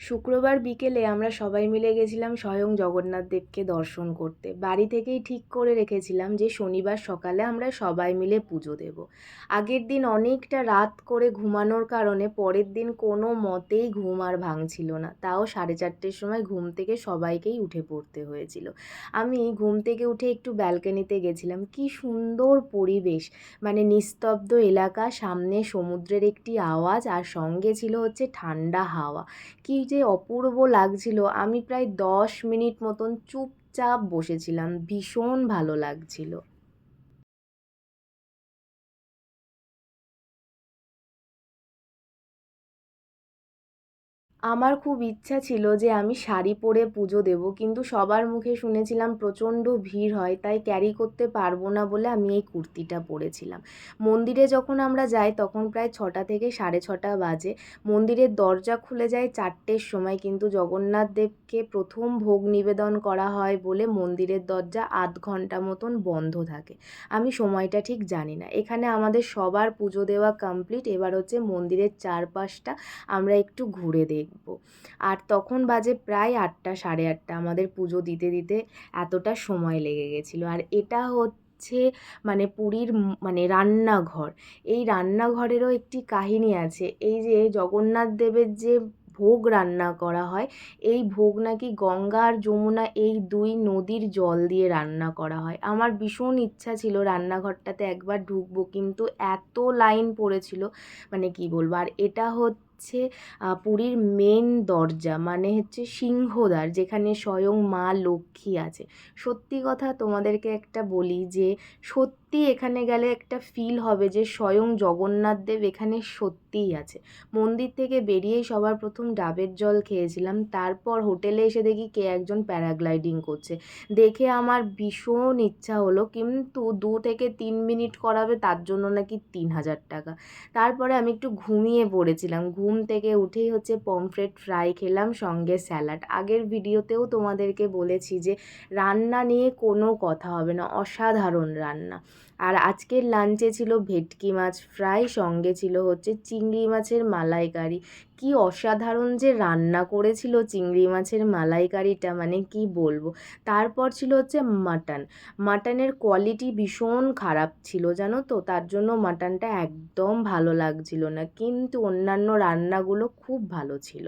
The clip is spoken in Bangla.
শুক্রবার বিকেলে আমরা সবাই মিলে গেছিলাম স্বয়ং জগন্নাথ দেবকে দর্শন করতে। বাড়ি থেকেই ঠিক করে রেখেছিলাম যে শনিবার সকালে আমরা সবাই মিলে পুজো দেব। আগের দিন অনেকটা রাত করে ঘুমানোর কারণে পরের দিন কোনো মতেই ঘুম আর ভাঙছিল না। তাও 4:30 সময় ঘুম থেকে সবাইকেই উঠে পড়তে হয়েছিল। আমি ঘুম থেকে উঠে একটু ব্যালকনিতে গেছিলাম। কি সুন্দর পরিবেশ! মানে নিস্তব্ধ এলাকা, সামনে সমুদ্রের একটি আওয়াজ আর সঙ্গে ছিল হচ্ছে ঠান্ডা হাওয়া। কি যে অপূর্ব লাগছিল! আমি প্রায় 10 মিনিট মতন চুপচাপ বসেছিলাম। ভীষণ ভালো লাগছিল। আমার খুব ইচ্ছা ছিল যে আমি শাড়ি পরে পুজো দেব, কিন্তু সবার মুখে শুনেছিলাম প্রচণ্ড ভিড় হয়, তাই ক্যারি করতে পারবো না বলে আমি এই কুর্তিটা পরেছিলাম। মন্দিরে যখন আমরা যাই তখন প্রায় 6টা থেকে 6:30 বাজে। মন্দিরের দরজা খুলে যায় 4টের সময়, কিন্তু জগন্নাথ দেবকে প্রথম ভোগ নিবেদন করা হয় বলে মন্দিরের দরজা আধ ঘন্টা মতন বন্ধ থাকে। আমি সময়টা ঠিক জানি না। এখানে আমাদের সবার পুজো দেওয়া কমপ্লিট। এবার হচ্ছে মন্দিরের চারপাশটা আমরা একটু ঘুরে দেখব। আর তখন বাজে প্রায় 8টা, 8:30। আমাদের পুজো দিতে দিতে এতটা সময় লেগে গেছিলো। আর এটা হচ্ছে মানে পুরীর মানে রান্নাঘর। এই রান্নাঘরেরও একটি কাহিনী আছে। এই যে জগন্নাথ দেবের যে ভোগ রান্না করা হয়, এই ভোগ নাকি গঙ্গা আর যমুনা এই দুই নদীর জল দিয়ে রান্না করা হয়। আমার ভীষণ ইচ্ছা ছিল রান্নাঘরটাতে একবার ঢুকবো, কিন্তু এত লাইন পড়েছিল, মানে কি বলবো। আর এটা হচ্ছে পুরীর মেন দরজা, মানে হচ্ছে সিংহদ্বার, যেখানে স্বয়ং মা লক্ষ্মী আছে। সত্যি কথা তোমাদেরকে একটা বলি যে সত্যি এখানে গেলে একটা ফিল হবে যে স্বয়ং জগন্নাথ দেব এখানে সত্যিই আছে। মন্দির থেকে বেরিয়েই সবার প্রথম ডাবের জল খেয়েছিলাম, তারপর হোটেলে এসে দেখি কে একজন প্যারাগ্লাইডিং করছে। দেখে আমার ভীষণ ইচ্ছা হলো, কিন্তু 2 থেকে 3 মিনিট করাবে, তার জন্য নাকি 3000 টাকা। তারপরে আমি একটু ঘুমিয়ে পড়েছিলাম। ঘুম থেকে উঠেই হচ্ছে পমফ্রেট ফ্রাই খেলাম, সঙ্গে স্যালাড। আগের ভিডিওতেও তোমাদেরকে বলেছি যে রান্না নিয়ে কোনো কথা হবে না, অসাধারণ রান্না। আর আজকের লাঞ্চে ছিল ভেটকি মাছ ফ্রাই, সঙ্গে ছিল হচ্ছে চিংড়ি মাছের মালাইকারি। কি অসাধারণ যে রান্না করেছিল চিংড়ি মাছের মালাইকারিটা, মানে কি বলবো। তারপর ছিল হচ্ছে মাটন। মাটনের কোয়ালিটি ভীষণ খারাপ ছিল জানো তো, তার জন্য মাটনটা একদম ভালো লাগছিল না, কিন্তু অন্যান্য রান্নাগুলো খুব ভালো ছিল।